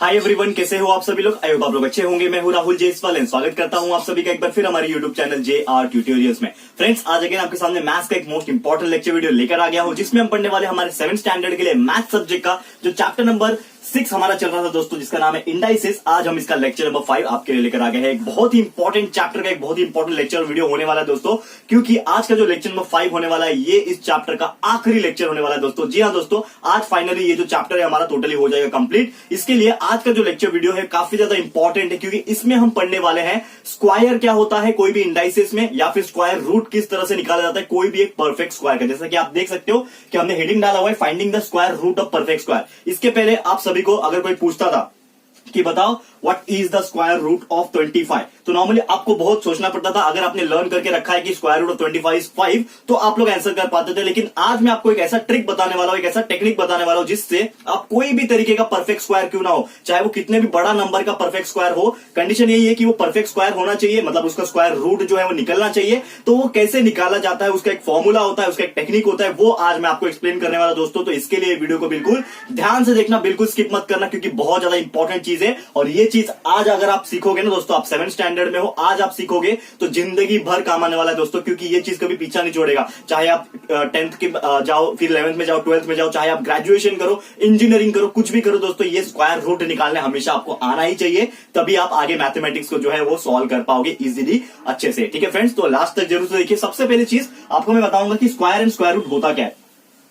Hi everyone, कैसे हो आप सभी लोग। आई होप आप लोग अच्छे होंगे। मैं हूं राहुल जयसवाल, स्वागत करता हूं आप सभी का एक बार फिर हमारे यूट्यूब चैनल JR ट्यूटोरियल्स में। फ्रेंड्स, आज अगेन आपके सामने मैथ्स का एक मोस्ट इंपॉर्टेंट लेक्चर वीडियो लेकर आ गया हूं, जिसमें हम पढ़ने वाले हमारे 7th स्टैंडर्ड के लिए मैथ्स सब्जेक्ट का जो चैप्टर नंबर 6 हमारा चल रहा था दोस्तों, जिसका नाम है इंडाइसेस। आज हम इसका लेक्चर नंबर 5 आपके लिए लेकर आ गए हैं। एक बहुत ही इंपॉर्टेंट चैप्टर का एक बहुत ही इंपॉर्टेंट लेक्चर वीडियो होने वाला है दोस्तों, क्योंकि आज का जो लेक्चर नंबर 5 होने वाला है ये इस चैप्टर का आखिरी लेक्चर होने वाला है दोस्तों। जी हाँ दोस्तों, आज फाइनली ये जो चैप्टर है हमारा टोटली हो जाएगा कंप्लीट। इसके लिए आज का जो लेक्चर वीडियो है काफी ज्यादा इंपॉर्टेंट है, क्योंकि इसमें हम पढ़ने वाले हैं स्क्वायर क्या होता है कोई भी इंडाइसेस में, या फिर स्क्वायर रूट किस तरह से निकाला जाता है कोई भी एक परफेक्ट स्क्वायर का। जैसा कि आप देख सकते हो कि हमने हेडिंग डाला हुआ है finding the square root of perfect square. इसके पहले आप सभी को अगर कोई पूछता था कि बताओ what is the square root of 25, तो नॉर्मली आपको बहुत सोचना पड़ता था। अगर आपने लर्न करके रखा है कि स्क्वायर रूट ऑफ 25 इज 5, तो आप लोग आंसर कर पाते थे। लेकिन आज मैं आपको एक ऐसा ट्रिक बताने वाला हूं, एक ऐसा टेक्निक बताने वाला हूं, जिससे आप कोई भी तरीके का परफेक्ट स्क्वायर क्यों ना हो, चाहे वो कितने भी बड़ा नंबर का परफेक्ट स्क्वायर हो, कंडीशन यही है कि वो परफेक्ट स्क्वायर होना चाहिए, मतलब उसका स्क्वायर रूट जो है वो निकलना चाहिए। तो वो कैसे निकाला जाता है, उसका एक फॉर्मूला होता है, उसका एक टेक्निक होता है, वो आज मैं आपको एक्सप्लेन करने वाला दोस्तों। तो इसके लिए वीडियो को बिल्कुल ध्यान से देखना, बिल्कुल स्किप मत करना, क्योंकि बहुत ज्यादा इंपॉर्टेंट चीज है। और ये चीज आज अगर आप सीखोगे ना दोस्तों, आप 7th स्टैंडर्ड में हो, आज आप सीखोगे तो जिंदगी भर काम आने वाला है दोस्तों, क्योंकि ये चीज कभी पीछा नहीं छोड़ेगा। चाहे आप 10th के जाओ, फिर 11th में जाओ, 12th में जाओ, चाहे आप ग्रेजुएशन करो, इंजीनियरिंग करो, कुछ भी करो दोस्तों, ये स्क्वायर रूट निकालने हमेशा आपको आना ही चाहिए। तभी आप आगे मैथमेटिक्स को जो है वो सॉल्व कर पाओगे इजीली, अच्छे से। ठीक है फ्रेंड्स, तो लास्ट तक जरूर से देखिए। सबसे पहली चीज आपको मैं बताऊंगा कि स्क्वायर एंड स्क्वायर रूट होता क्या है।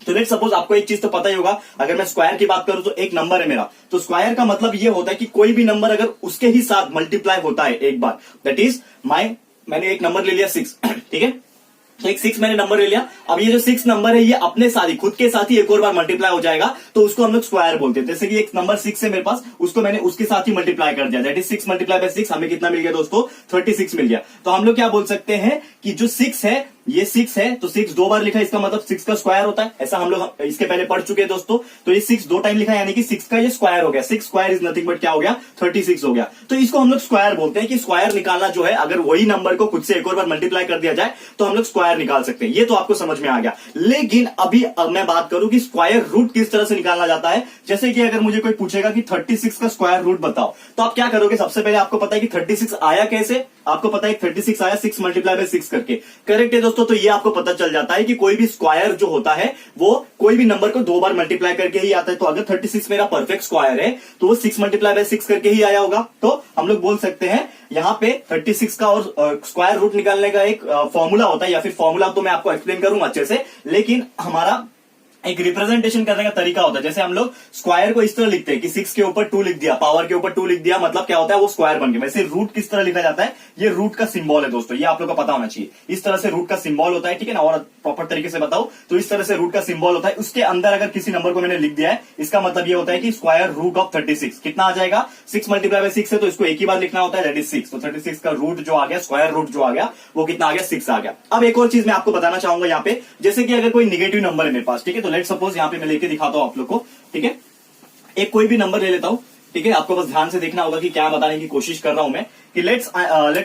तो लेट सपोज आपको एक चीज तो पता ही होगा, अगर मैं स्क्वायर की बात करूं तो एक नंबर है मेरा, तो स्क्वायर का मतलब ये होता है कि कोई भी नंबर अगर उसके ही साथ मल्टीप्लाई होता है एक बार, दैट इज मैंने एक नंबर ले लिया 6, ठीक है, एक 6 मैंने नंबर ले लिया। अब ये जो 6 नंबर है ये अपने साथ ही, खुद के साथ ही एक और बार मल्टीप्लाई हो जाएगा, तो उसको हम लोग स्क्वायर बोलते हैं। जैसे कि एक नंबर 6 है मेरे पास, उसको मैंने उसके साथ ही मल्टीप्लाई कर दिया, दैट इज 6 मल्टीप्लाई बाय 6, हमें कितना मिल गया दोस्तों, 36 मिल गया। तो हम लोग क्या बोल सकते हैं कि जो 6 है, ये 6 है, तो 6 दो बार लिखा है, इसका मतलब 6 का स्क्वायर होता है। ऐसा हम लोग इसके पहले पढ़ चुके हैं दोस्तों। तो ये 6 दो टाइम लिखा है, यानी कि 6 का ये स्क्वायर हो गया। 6 स्क्वायर इज नथिंग बट क्या हो गया, 36 हो गया। तो इसको हम लोग स्क्वायर बोलते हैं कि स्क्वायर निकालना जो है, अगर वही नंबर को खुद से एक और बार मल्टीप्लाई कर दिया जाए तो हम लोग स्क्वायर निकाल सकते हैं। ये तो आपको समझ में आ गया। लेकिन अभी मैं बात करूं कि स्क्वायर रूट किस तरह से निकालना जाता है। जैसे कि अगर मुझे कोई पूछेगा कि 36 का स्क्वायर रूट बताओ, तो आप क्या करोगे। सबसे पहले आपको पता है कि 36 आया कैसे, आपको पता है 36 आया 6 मल्टीप्लाई बाय 6 करके। करेक्ट है दोस्तों। तो ये आपको पता चल जाता है कि कोई भी स्क्वायर जो होता है वो कोई भी नंबर को दो बार मल्टीप्लाई करके ही आता है। तो अगर 36 मेरा परफेक्ट स्क्वायर है तो वो 6 मल्टीप्लाई बाय 6 करके ही आया होगा। तो हम लोग बोल सकते हैं यहां पे 36 का और स्क्वायर रूट निकालने का एक फॉर्मूला होता है, या फिर फॉर्मूला तो मैं आपको एक्सप्लेन करूंगा अच्छे से, लेकिन हमारा एक रिप्रेजेंटेशन करने का तरीका होता है। जैसे हम लोग स्क्वायर को इस तरह लिखते हैं कि 6 के ऊपर 2 लिख दिया, पावर के ऊपर 2 लिख दिया, मतलब क्या होता है वो स्क्वायर बन गया। वैसे रूट किस तरह लिखा जाता है, ये रूट का सिंबल है दोस्तों, ये आप लोग को पता होना चाहिए। इस तरह से रूट का सिंबल होता है, ठीक है ना। और प्रॉपर तरीके से बताओ तो इस तरह से रूट का सिंबल होता है। उसके अंदर अगर किसी नंबर को मैंने लिख दिया है, इसका मतलब ये होता है कि स्क्वायर रूट ऑफ 36 कितना आ जाएगा, 6 मल्टीप्लाई बाय 6 है, तो इसको एक ही बार लिखना होता है, दैट इज 6। तो 36 का रूट जो आ गया, स्क्वायर रूट जो आ गया, वो कितना आ गया, 6 आ गया। अब एक और चीज मैं आपको बताना चाहूंगा यहाँ पे, जैसे कि अगर कोई निगेटिव नंबर है मेरे पास, ठीक है, तो लेट सपोज यहाँ पे लेके दिखाता हूं आप लोग को, ठीक है। एक कोई भी नंबर ले लेता हूं, ठीक है, आपको बस ध्यान से देखना होगा कि क्या बताने की कोशिश कर रहा हूं मैं, कि let's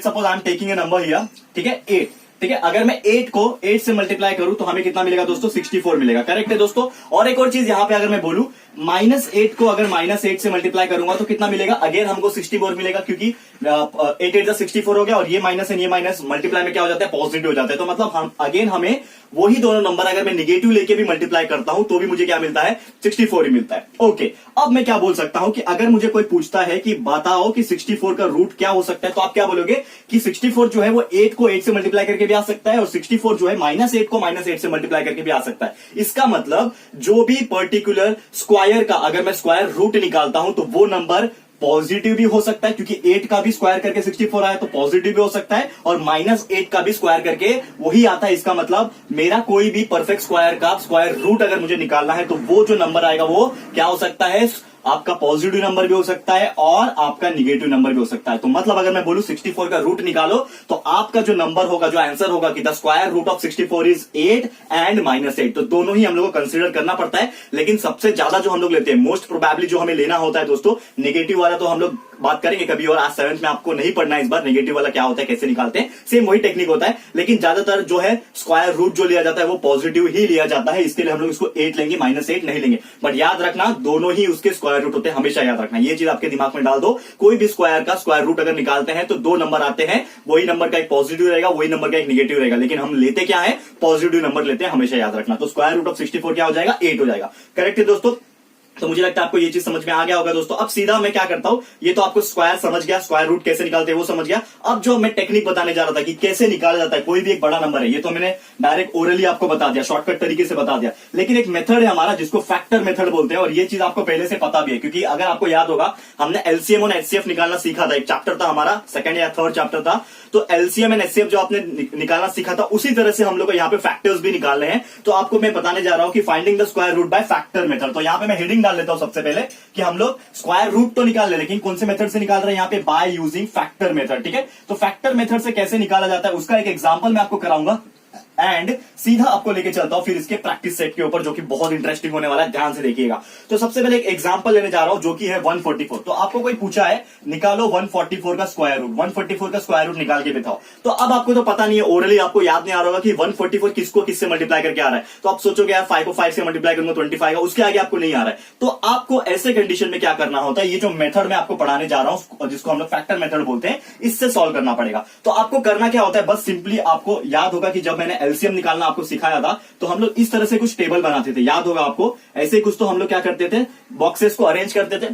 suppose I am taking a number here, ठीक है, 8, ठीक है। अगर मैं 8 को 8 से मल्टीप्लाई करूं तो हमें कितना मिलेगा दोस्तों, 64 मिलेगा। करेक्ट है दोस्तों। और एक और चीज यहां पे अगर मैं बोलूं -8 को अगर -8 से मल्टीप्लाई करूंगा तो कितना मिलेगा, अगेन हमको 64 मिलेगा, क्योंकि 8 8 64 हो गया, और ये माइनस एंड ये माइनस मल्टीप्लाई में क्या हो जाता है, पॉजिटिव हो जाता है। तो मतलब हम अगेन हमें वही दोनों नंबर अगर मैं निगेटिव लेके भी मल्टीप्लाई करता हूं तो भी मुझे क्या मिलता है, 64 ही मिलता है। ओके, अब मैं क्या बोल सकता हूं कि अगर मुझे कोई पूछता है कि बताओ कि 64 का रूट क्या हो सकता है, तो आप क्या बोलोगे कि 64 जो है वो 8 को 8 से मल्टीप्लाई करके भी आ सकता है, और 64 जो है -8 को -8 से मल्टीप्लाई करके भी आ सकता है। इसका मतलब जो भी पर्टिकुलर स्क्वायर का अगर मैं स्क्वायर रूट निकालता हूं तो वो नंबर पॉजिटिव भी हो सकता है, क्योंकि 8 का भी स्क्वायर करके 64 आया, तो पॉजिटिव भी हो सकता है, और -8 का भी स्क्वायर करके वही आता है। इसका मतलब मेरा कोई भी परफेक्ट स्क्वायर का स्क्वायर रूट अगर मुझे निकालना है तो वो जो नंबर आएगा वो क्या हो सकता है, आपका पॉजिटिव नंबर भी हो सकता है और आपका निगेटिव नंबर भी हो सकता है। तो मतलब अगर मैं बोलूं 64 का रूट निकालो, तो आपका जो नंबर होगा, जो आंसर होगा कि the square root of 64 is 8 and -8। तो दोनों ही हम लोग को कंसीडर करना पड़ता है, लेकिन सबसे ज्यादा जो हम लोग लेते हैं, मोस्ट प्रोबेबली जो हमें लेना होता है दोस्तों, नेगेटिव वाला तो हम लोग बात करेंगे कभी और। आज 7th में आपको नहीं पढ़ना है इस बार, नेगेटिव वाला क्या होता है, कैसे निकालते हैं, सेम वही टेक्निक होता है, लेकिन ज्यादातर जो है स्क्वायर रूट जो लिया जाता है वो पॉजिटिव ही लिया जाता है। इसके लिए हम लोग इसको 8 लेंगे, -8 नहीं लेंगे। बट याद रखना दोनों ही उसके स्क्वायर रूट होते हैं, हमेशा याद रखना, ये चीज आपके दिमाग में डाल दो। कोई भी स्क्वायर का स्क्वायर रूट अगर निकालते हैं तो 2 नंबर आते हैं, वही नंबर का एक पॉजिटिव रहेगा, वही नंबर का एक निगेटिव रहेगा, लेकिन हम लेते क्या है, पॉजिटिव नंबर लेते हैं, हमेशा याद रखना। तो स्क्वायर रूट ऑफ 64 क्या हो जाएगा, 8 हो जाएगा। करेक्ट है दोस्तों। तो मुझे लगता है आपको ये चीज समझ में आ गया होगा दोस्तों। अब सीधा मैं क्या करता हूं, ये तो आपको स्क्वायर समझ गया, स्क्वायर रूट कैसे निकालते हैं वो समझ गया। अब जो मैं टेक्निक बताने जा रहा था कि कैसे निकाला जाता है कोई भी एक बड़ा नंबर है, ये तो मैंने डायरेक्ट ओरली आपको बता दिया, शॉर्टकट तरीके से बता दिया, लेकिन एक मेथड है हमारा जिसको फैक्टर मेथड बोलते हैं, और ये चीज आपको पहले से पता भी है, क्योंकि अगर आपको याद होगा हमने एलसीएम और एचसीएफ निकालना सीखा था, एक चैप्टर था हमारा, 2nd या 3rd चैप्टर था। तो एलसीएम एंड एचसीएफ जो आपने निकालना सीखा था, उसी तरह से हम लोग यहाँ पे फैक्टर्स भी निकालने हैं। तो आपको मैं बताने जा रहा हूं कि finding the square root by factor method. तो यहाँ पे मैं हेडिंग डाल लेता हूं सबसे पहले कि हम लोग स्क्वायर रूट तो निकाल ले, लेकिन कौन से मेथड से निकाल रहे हैं यहाँ पे, बाय यूजिंग फैक्टर मेथड। ठीक है, तो फैक्टर मेथड से कैसे निकाला जाता है उसका एक एग्जांपल मैं आपको कराऊंगा, एंड सीधा आपको लेके चलता हूं फिर इसके प्रैक्टिस सेट के ऊपर, जो कि बहुत इंटरेस्टिंग होने वाला है, ध्यान से देखिएगा। तो सबसे पहले एक एग्जांपल लेने जा रहा हूं जो कि है 144। तो आपको कोई पूछा है निकालो 144 का स्क्वायर रूट, 144 का स्क्वायर रूट निकाल के बताओ। तो अब आपको तो पता नहीं है, ओरली आपको याद नहीं आ रहा होगा कि 144 किसको किससे मल्टीप्लाई करके आ रहा है। तो आप सोचोगे यार 5 को 5 से मल्टीप्लाई करूंगा 25 का, उसके आगे आपको नहीं आ रहा है। तो आपको ऐसे कंडीशन में क्या करना होता है, ये जो मेथड मैं आपको पढ़ाने जा रहा हूं जिसको हम लोग फैक्टर मेथड बोलते हैं, इससे सॉल्व करना पड़ेगा। तो आपको करना क्या होता है, बस सिंपली आपको याद होगा कि जब मैंने एलसीएम निकालना आपको सिखाया था तो हम लोग इस तरह से कुछ टेबल बनाते थे, याद होगा आपको। ऐसे कुछ तो हम लोग क्या करते थे, बॉक्सेस को अरेंज करते थे।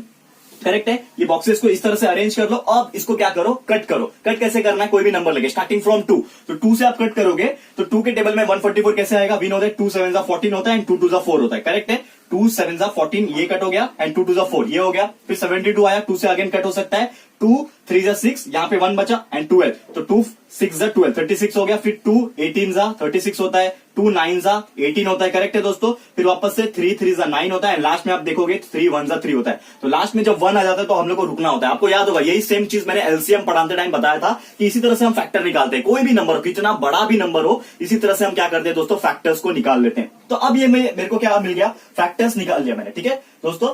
करेक्ट है, ये बॉक्सेस को इस तरह से अरेंज कर लो। अब इसको क्या करो, कट करो। कट कैसे करना है, कोई भी नंबर लगे स्टार्टिंग फ्रॉम 2, तो 2 से आप कट करोगे तो 2 के टेबल में 144 कैसे आएगा, वी नो दैट 2 7 14 होता है एंड 2 2 4 होता है। करेक्ट है, 2 7 14 ये कट हो गया एंड 2 2 4 ये हो गया। फिर 72 आया, 2 से अगेन कट हो सकता है, 2 3 6 यहाँ पे 1 बचा एंड 12, तो 2 6 12 36 हो गया। फिर 2 18 36 होता है, 2 9 18 होता है। करेक्ट है दोस्तों। फिर वापस से 3 3 9 होता है एंड लास्ट में आप देखोगे 3 1 3 होता है। तो लास्ट में जब 1 आ जाता है तो हम लोग को रुकना होता है। आपको याद होगा यही सेम चीज मैंने एलसीएम पढ़ाते टाइम बताया था कि इसी तरह से हम फैक्टर निकालते हैं, कोई भी नंबर हो, कितना बड़ा भी नंबर हो, इसी तरह से हम क्या करते हैं दोस्तों, फैक्टर्स को निकाल लेते हैं। तो अब ये मेरे को क्या मिल गया, फैक्टर्स निकाल लिया मैंने। ठीक है दोस्तों,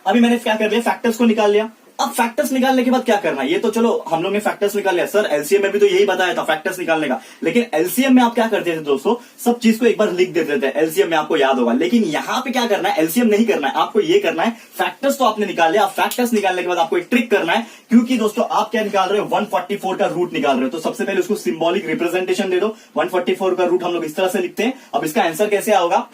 अभी मैंने क्या कर लिया, फैक्टर्स को निकाल लिया। अब फैक्टर्स निकालने के बाद क्या करना है, ये तो चलो हम लोग ने फैक्टर्स निकाल लिया। सर एलसीएम में भी तो यही बताया था फैक्टर्स निकालने का, लेकिन एलसीएम में आप क्या करते थे दोस्तों, सब चीज को एक बार लिख देते थे एलसीएम में, आपको याद होगा। लेकिन यहां पे क्या करना है, एलसीएम नहीं करना है, आपको ये करना है, फैक्टर्स तो आपने निकाल लिया। फैक्टर्स निकालने के बाद आपको एक ट्रिक करना है, क्योंकि दोस्तों आप क्या निकाल रहे हो, 144 का रूट निकाल रहे हो। तो सबसे पहले उसको सिंबॉलिक रिप्रेजेंटेशन दे दो। 144 का रूट हम लोग इस तरह से लिखते हैं। अब इसका आंसर कैसे आओगा,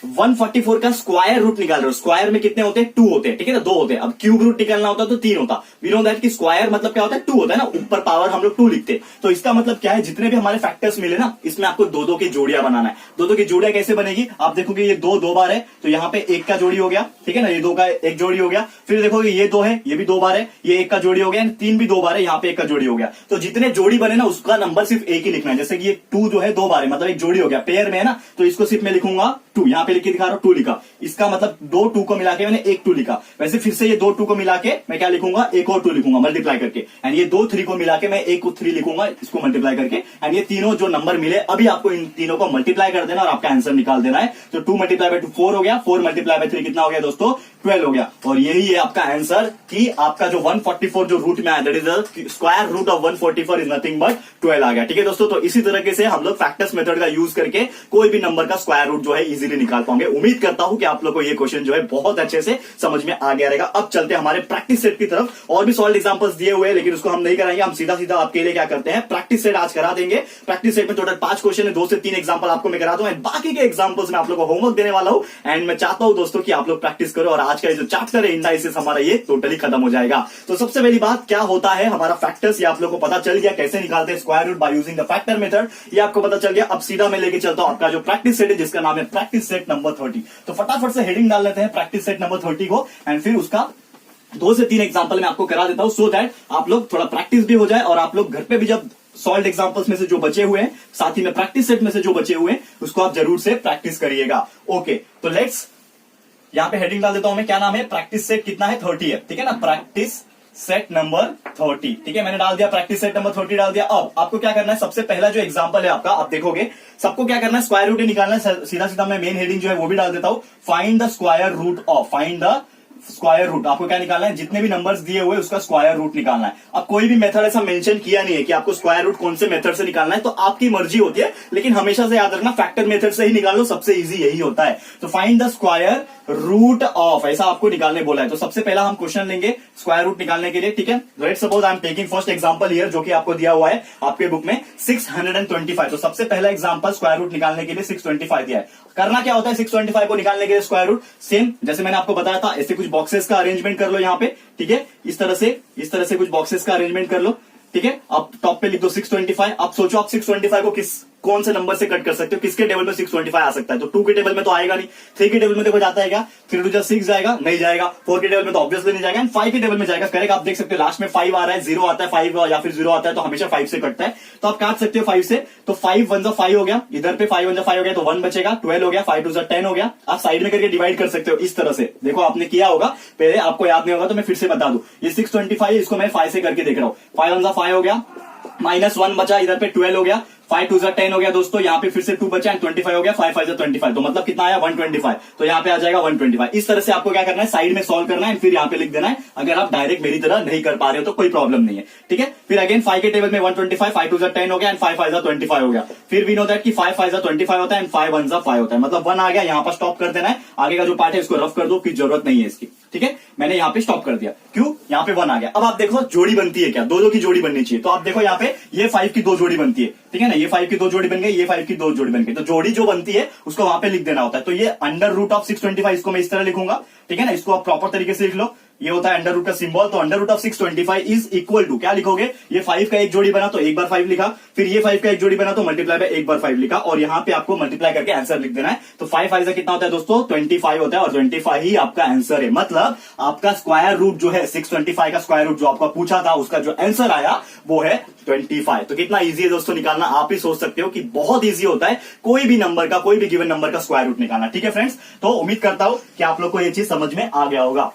144 का स्क्वायर रूट निकाल रहे हो। स्क्वायर में कितने होते हैं, 2 होते हैं। ठीक है ना, 2 होते हैं। अब क्यूब रूट निकालना होता तो 3 होता। वी नो दैट कि स्क्वायर मतलब क्या होता है, 2 होता है ना, ऊपर पावर हम लोग 2 लिखते हैं। तो इसका मतलब क्या है, जितने भी हमारे फैक्टर्स मिले ना, इसमें आपको 2-2 की जोड़ियां बनाना है। 2-2 की जोड़ियां कैसे बनेगी, आप देखोगे ये 2 बार है तो यहाँ पे 1 का जोड़ी हो गया। ठीक है ना, ये 2 का एक जोड़ी हो गया। फिर देखोगे ये 2 है, ये भी 2 बार है, ये 1 का जोड़ी हो गया। 3 भी 2 बार है, यहाँ पे 1 का जोड़ी हो गया। तो जितने जोड़ी बने ना उसका नंबर सिर्फ एक ही लिखना है। जैसे कि ये 2 जो है 2 बार है, मतलब एक जोड़ी हो गया, पेयर में है ना, तो इसको सिर्फ मैं लिखूंगा 2। यहाँ पे लिख के दिखा रहा हूं 2 लिखा, इसका मतलब 2 2 को मिला के मैंने 1 2 लिखा। वैसे फिर से ये 2 2 को मिला के मैं क्या लिखूंगा, एक और 2 लिखूंगा मल्टीप्लाई करके। एंड ये 2 3 को मिला के मैं 1 को 3 लिखूंगा, इसको मल्टीप्लाई करके। एंड ये तीनों जो नंबर मिले, अभी आपको इन तीनों को मल्टीप्लाई कर देना और आपका आंसर निकाल देना है। तो 2 मल्टीप्लाई बाय 2 4 हो गया, 4 मल्टीप्लाई बाय 3 कितना हो गया दोस्तों, 12 हो गया। और यही है आपका आंसर कि आपका जो 144 जो रूट में आया, that is square root of 144 is nothing but 12 आ गया। ठीक है दोस्तों, तो इसी तरीके से हम लोग फैक्टर्स मेथड का यूज करके कोई भी नंबर का स्क्वायर रूट जो है इजीली निकाल पाएंगे। उम्मीद करता हूं कि आप लोग को ये क्वेश्चन जो है बहुत अच्छे से समझ में आ गया रहेगा। अब चलते हैं हमारे प्रैक्टिस सेट की तरफ। और भी सॉल्व एग्जांपल्स दिए हुए हैं, लेकिन उसको हम नहीं कराएंगे। हम सीधा सीधा आपके लिए क्या करते हैं, प्रैक्टिस सेट आज करा देंगे। प्रैक्टिस सेट में टोटल 5 क्वेश्चन है, 2 से 3 एग्जांपल आपको मैं करा दूं। बाकी के एग्जांपल्स में आप लोग को होमवर्क देने वाला हूं। एंड मैं चाहता हूं दोस्तों कि आप लोग प्रैक्टिस करो और आज का जो चैप्टर है इंडाइसिस हमारा ये टोटली खत्म हो जाएगा। तो सबसे पहली बात क्या होता है हमारा फैक्टर्स, ये आप लोग को पता चल गया कैसे निकालते हैं square root by using the factor method, ये आपको पता चल गया। अब सीधा मैं लेके चलता हूं आपका जो प्रैक्टिस सेट है जिसका नाम है प्रैक्टिस सेट नंबर 30। तो फटाफट से हेडिंग डाल लेते हैं प्रैक्टिस सेट नंबर 30 को, एंड फिर उसका 2 से 3 एग्जांपल मैं आपको करा देता हूं, सो दैट आप लोग थोड़ा प्रैक्टिस भी हो जाए और आप लोग घर पे भी जब सॉल्व एग्जांपल्स में से जो बचे हुए हैं, साथ ही में प्रैक्टिस सेट में से जो बचे हुए हैं, उसको आप जरूर से प्रैक्टिस करिएगा। ओके, तो लेट्स यहां पे हेडिंग डाल देता हूं मैं, क्या नाम है, प्रैक्टिस सेट कितना है, 30 है। ठीक है ना, प्रैक्टिस सेट नंबर 30। ठीक है, मैंने डाल दिया प्रैक्टिस सेट नंबर 30 डाल दिया। अब आपको क्या करना है, सबसे पहला जो एग्जांपल है आपका, आप देखोगे सबको क्या करना है, स्क्वायर रूट ही निकालना है। सीधा सीधा मैं मेन हेडिंग जो है वो भी डाल देता हूं, find the square root of, find the square root, आपको क्या निकालना है, जितने भी नंबर्स दिए हुए उसका स्क्वायर रूट निकालना है। अब कोई भी मेथड ऐसा मेंशन किया नहीं है कि आपको स्क्वायर रूट कौन से मेथड से निकालना है, तो आपकी मर्जी होती है, लेकिन हमेशा से याद रखना फैक्टर मेथड से ही निकाल लो, सबसे इजी यही होता है। तो find the square root of, ऐसा आपको निकालने बोला है। तो सबसे पहला हम क्वेश्चन लेंगे स्क्वायर रूट निकालने के लिए, ठीक है। Let's suppose I am taking first example here, जो कि आपको दिया हुआ है आपके बुक में 625। तो सबसे पहला एग्जांपल स्क्वायर रूट निकालने के लिए 625 दिया है। करना क्या होता है 625 को निकालने के लिए स्क्वायर रूट, सेम जैसे मैंने आपको बताया था, ऐसे कुछ बॉक्सेस का अरेंजमेंट कर लो यहाँ पे, ठीक है। इस तरह से कुछ बॉक्सेस का अरेंजमेंट कर लो, ठीक है। अब टॉप पे लिख दो 625। अब सोचो आप 625 को कौन से नंबर से कट कर सकते हो, किसके टेबल में 625 आ सकता है। तो 2 के टेबल में तो आएगा नहीं, 3 के टेबल में देखो जाता है क्या, 3 टू 6 जाएगा, नहीं जाएगा। 4 के टेबल में तो ऑब्वियसली नहीं जाएगा, एंड 5 के टेबल में जाएगा। करेक्ट, आप देख सकते हो लास्ट में 5 आ रहा है, 0 आता है, 5 या फिर 0 आता है, तो हमेशा 5 से कटता है, तो आप काट सकते हो 5 से। तो 5 1 5 हो गया, इधर पे 5 1 5 हो गया, तो 1 बचेगा, 12 हो गया, 5 2 10 हो गया। आप साइड में करके डिवाइड कर सकते हो इस तरह से। देखो आपने किया होगा पहले, आपको याद नहीं होगा तो मैं फिर से बता दूं। ये 625 इसको मैं 5 से करके देख रहा हूं। 5 1 5 हो गया, -1 बचा, इधर पे 12 हो गया, 5 2 10 हो गया दोस्तों, यहाँ पे फिर से 2 बचा, 25 हो गया, 5 5 25, तो मतलब कितना आया 125। तो यहाँ पे आ जाएगा 125। इस तरह से आपको क्या करना है, साइड में सॉल्व करना है, फिर यहाँ पे लिख देना है। अगर आप डायरेक्ट मेरी तरह नहीं कर पा रहे हो तो कोई प्रॉब्लम नहीं है, ठीक है। फिर अगेन 5 के टेबल में 125, 5 2 10 हो गया, एंड 5 5 25 हो गया। फिर वी नो दैट कि 5 5 25 होता है, एंड 5 1 5 होता है, मतलब 1 आ गया। यहाँ पर स्टॉप कर देना है, आगे का जो पार्ट है इसको रफ कर दो, की जरूरत नहीं है इसकी, ठीक है। मैंने यहाँ पे स्टॉप कर दिया, क्यों, यहाँ पे 1 आ गया। अब आप देखो जोड़ी बनती है क्या, दो की जोड़ी बननी चाहिए। तो आप देखो यहाँ पे ये 5 की 2 जोड़ी बनती है, ठीक है ना। ये 5 की 2 जोड़ी बन गई, ये 5 की 2 जोड़ी बन गई। तो जोड़ी जो बनती है उसको वहां पे लिख देना होता है। तो ये अंडर रूट ऑफ 625, इसको मैं इस तरह लिखूंगा, ठीक है ना। इसको आप प्रॉपर तरीके से लिख लो, ये होता है अंडर रूट का सिंबल। तो under root of 625 is equal to, क्या लिखोगे, ये 5 का एक जोड़ी बना तो एक बार 5 लिखा, फिर ये 5 का एक जोड़ी बना तो मल्टीप्लाई बाय एक बार 5 लिखा, और यहाँ पे आपको मल्टीप्लाई करके आंसर लिख देना है। तो 5 5 कितना होता है दोस्तों, 25 होता है, और 25 ही आपका आंसर है। मतलब आपका स्क्वायर रूट जो है 625 का स्क्वायर रूट जो आपका पूछा था, उसका जो आंसर आया वो है 25। तो कितना इजी है दोस्तों निकालना, आप ही सोच सकते हो कि बहुत इजी होता है कोई भी नंबर का, कोई भी गिवन नंबर का स्क्वायर रूट निकालना, ठीक है फ्रेंड्स। तो उम्मीद करता हूं कि आप लोग को ये चीज समझ में आ गया होगा,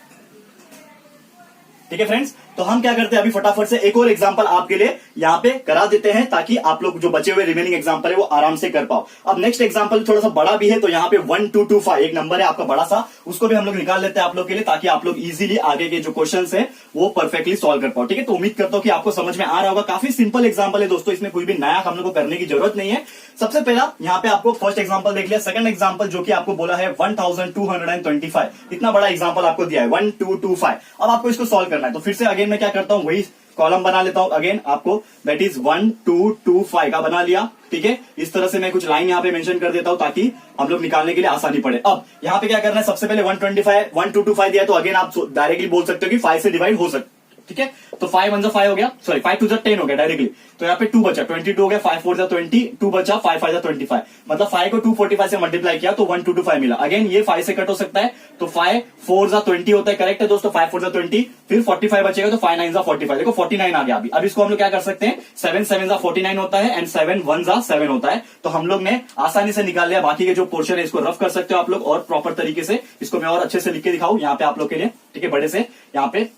ठीक है फ्रेंड्स। तो हम क्या करते हैं अभी फटाफट से एक और एग्जांपल आपके लिए यहाँ पे करा देते हैं, ताकि आप लोग जो बचे हुए रिमेनिंग एग्जांपल है वो आराम से कर पाओ। अब नेक्स्ट एग्जांपल थोड़ा सा बड़ा भी है, तो यहाँ पे 1225 एक नंबर है आपका बड़ा सा, उसको भी हम लोग निकाल लेते हैं आप लोग के लिए, ताकि आप लोग इजीली आगे के जो क्वेश्चंस है वो परफेक्टली सॉल्व कर पाओ, ठीक है। तो उम्मीद करता हूं कि आपको समझ में आ रहा होगा। काफी सिंपल एग्जाम्पल है दोस्तों, इसमें कोई भी नया हम लोग को करने की जरूरत नहीं है। सबसे पहला यहाँ पे आपको फर्स्ट एग्जाम्पल देख लिया, सेकंड एग्जाम्पल जो कि आपको बोला है 1225, इतना बड़ा एग्जाम्पल आपको दिया है 1225। अब आपको इसको सॉल्व करना है, तो फिर से अगेन मैं क्या करता हूं, वही कॉलम बना लेता हूं अगेन आपको, दैट इज 1225 का बना लिया, ठीक है। इस तरह से मैं कुछ लाइन यहाँ पे मेंशन कर देता हूं ताकि हम लोग निकालने के लिए आसानी पड़े। अब यहाँ पे क्या करना है, सबसे पहले 1225 दिया, तो अगेन आप डायरेक्टली बोल सकते हो कि 5 से डिवाइड हो सकता, ठीक है। तो 5 1 5 हो गया, सॉरी 5 2 10 हो गया डायरेक्टली। तो यहाँ पे 2 बचा, 22 हो गया, 5 4 20, 2 बचा, 5 5 25, मतलब 5 को 245 से मल्टीप्लाई किया तो 1225 मिला। अगेन ये 5 से कट हो सकता है, तो 5 4 20 होता है, करेक्ट है दोस्तों, 5 4 20, फिर 45 बचेगा, तो 5 9 45, देखो 49 आ गया अभी। अब इसको हम लोग क्या कर सकते हैं, 7 7 49 होता है, एंड 7 1 7 होता है। तो हम लोग ने आसानी से निकाल लिया। बाकी के जो पोर्शन है इसको रफ कर सकते हो आप लोग, और प्रॉपर तरीके से इसको मैं और अच्छे से लिख के दिखाऊं यहाँ पे आप लोग के लिए, ठीक है। बड़े से यहाँ पे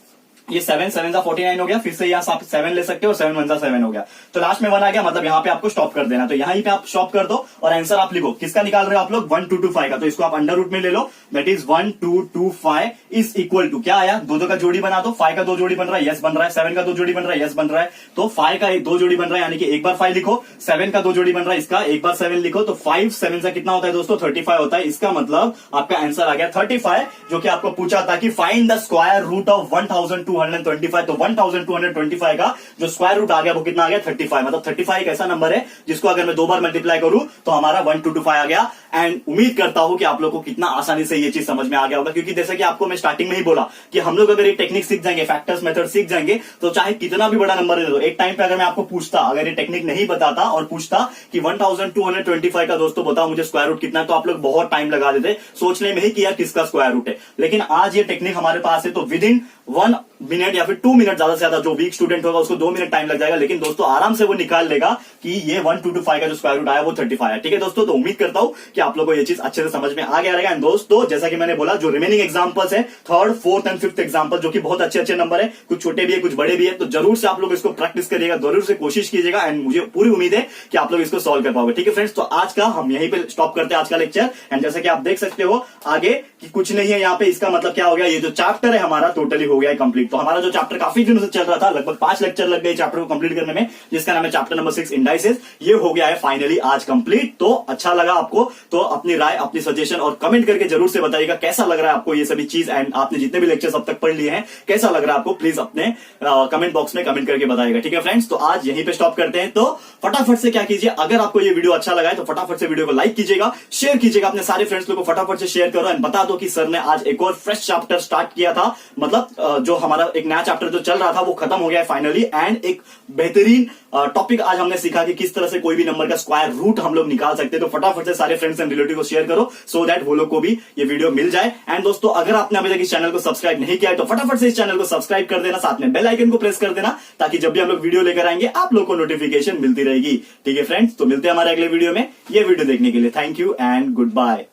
ये 7 7 49 हो गया, फिर से यहाँ 7 ले सकते हो, 7 1 7 हो गया, तो लास्ट में 1 आ गया, मतलब यहाँ पे आपको स्टॉप कर देना। तो यहीं पे आप स्टॉप कर दो और आंसर आप लिखो, किसका निकाल रहे हो आप लोग, 1225 का। तो इसको आप अंडर रूट में ले लो, that is 1225 is equal to, क्या आया, दो का जोड़ी बना दो, 5 का 2 जोड़ी बन रहा है, यस बन रहा है, 7 का 2 जोड़ी बन रहा है, यस बन रहा है। तो 5 का 2 जोड़ी बन रहा है, यानी कि एक बार 5 लिखो, 7 का 2 जोड़ी बन रहा है, इसका एक बार 7 लिखो, तो 5 7 से कितना होता है दोस्तों, 35 होता है। इसका मतलब आपका आंसर आ गया 35, जो कि आपको पूछा था कि find the square root of 1225। तो 1225 का जो स्क्वायर रूट आ गया वो कितना आ गया, 35। मतलब 35 एक ऐसा नंबर है जिसको अगर मैं 2 बार मल्टीप्लाई करूं तो हमारा 1225 आ गया। एंड उम्मीद करता हूं कि आप लोगों को कितना आसानी से ये चीज समझ में आ गया होगा, क्योंकि जैसे कि आपको मैं स्टार्टिंग में ही बोला कि हम लोग अगर ये टेक्निक सीख जाएंगे, फैक्टर्स मेथड सीख जाएंगे, तो चाहे कितना भी बड़ा नंबर दे दो, एक टाइम पे अगर मैं आपको पूछता, अगर ये टेक्निक नहीं बताता और पूछता कि 1225 का दोस्तों बताओ मुझे स्क्वायर रूट कितना है, तो आप लोग बहुत टाइम लगा देते सोचने में ही कि यार किसका स्क्वायर रूट है। लेकिन आज ये टेक्निक हमारे पास है, तो विद इन 1 मिनट या फिर 2 मिनट, ज्यादा से ज्यादा जो वीक स्टूडेंट होगा उसको 2 मिनट टाइम लग जाएगा, लेकिन दोस्तों आराम से वो निकाल लेगा कि ये 1225 का जो स्क्वायर रूट आया वो 35 है, ठीक है दोस्तों। तो उम्मीद करता हूं कि कि आप लोगों को ये चीज अच्छे से समझ में आ गया रहेगा। एंड दोस्तों जैसा कि मैंने बोला, जो रिमेनिंग एग्जांपल्स है, third, fourth and fifth example, जो कि बहुत अच्छे नंबर है, कुछ छोटे भी है कुछ बड़े भी है, तो जरूर से आप लोग इसको प्रैक्टिस करिएगा, जरूर से कोशिश कीजिएगा। एंड मुझे पूरी उम्मीद है कि आप लोग इसको सॉल्व कर पाओगे। ठीक है फ्रेंड्स, तो आज का हम यहीं पे स्टॉप करते हैं आज का लेक्चर। एंड जैसा कि आप देख सकते हो आगे कि कुछ नहीं है यहाँ पे, इसका मतलब क्या हो गया, ये जो चैप्टर है हमारा टोटली हो गया है कंप्लीट। तो हमारा जो चैप्टर काफी दिनों से चल रहा था, लगभग 5 लेक्चर लग गए चैप्टर को कंप्लीट करने में, जिसका नाम है चैप्टर नंबर 6 इंडाइसेस, ये हो गया है फाइनली आज कंप्लीट। तो अच्छा लगा आपको तो अपनी राय, अपनी सजेशन और कमेंट करके जरूर से बताइएगा कैसा लग रहा है आपको ये सभी चीज। एंड आपने जितने भी लेक्चर्स अब तक पढ़ लिए हैं, कैसा लग रहा है आपको, प्लीज अपने कमेंट बॉक्स में कमेंट करके बताइएगा। ठीक है फ्रेंड्स, तो आज यहीं पे स्टॉप करते हैं। तो फटाफट से क्या कीजिए, अगर आपको ये वीडियो अच्छा लगा है तो फटाफट से वीडियो को लाइक कीजिएगा, शेयर कीजिएगा, अपने सारे फ्रेंड्स को फटाफट से शेयर करो। एंड बता दो कि सर ने आज एक और फ्रेश चैप्टर स्टार्ट किया था, मतलब जो हमारा एक नया चैप्टर जो चल रहा था वो खत्म हो गया है फाइनली। एंड एक बेहतरीन टॉपिक आज हमने सीखा कि किस तरह से कोई भी नंबर का स्क्वायर रूट हम लोग निकाल सकते हैं। तो फटाफट से सारे फ्रेंड्स एंड रिलेटिव को शेयर करो, सो दैट वो लोग को भी ये वीडियो मिल जाए। एंड दोस्तों अगर आपने अभी तक इस चैनल को सब्सक्राइब नहीं किया है तो फटाफट से इस चैनल को सब्सक्राइब कर देना, साथ में बेल आइकन को प्रेस कर देना, ताकि जब भी हम लोग वीडियो लेकर आएंगे आप लोग को नोटिफिकेशन मिलती रहेगी। ठीक है फ्रेंड्स, तो मिलते हैं हमारे अगले वीडियो में। ये वीडियो देखने के लिए thank you and good bye.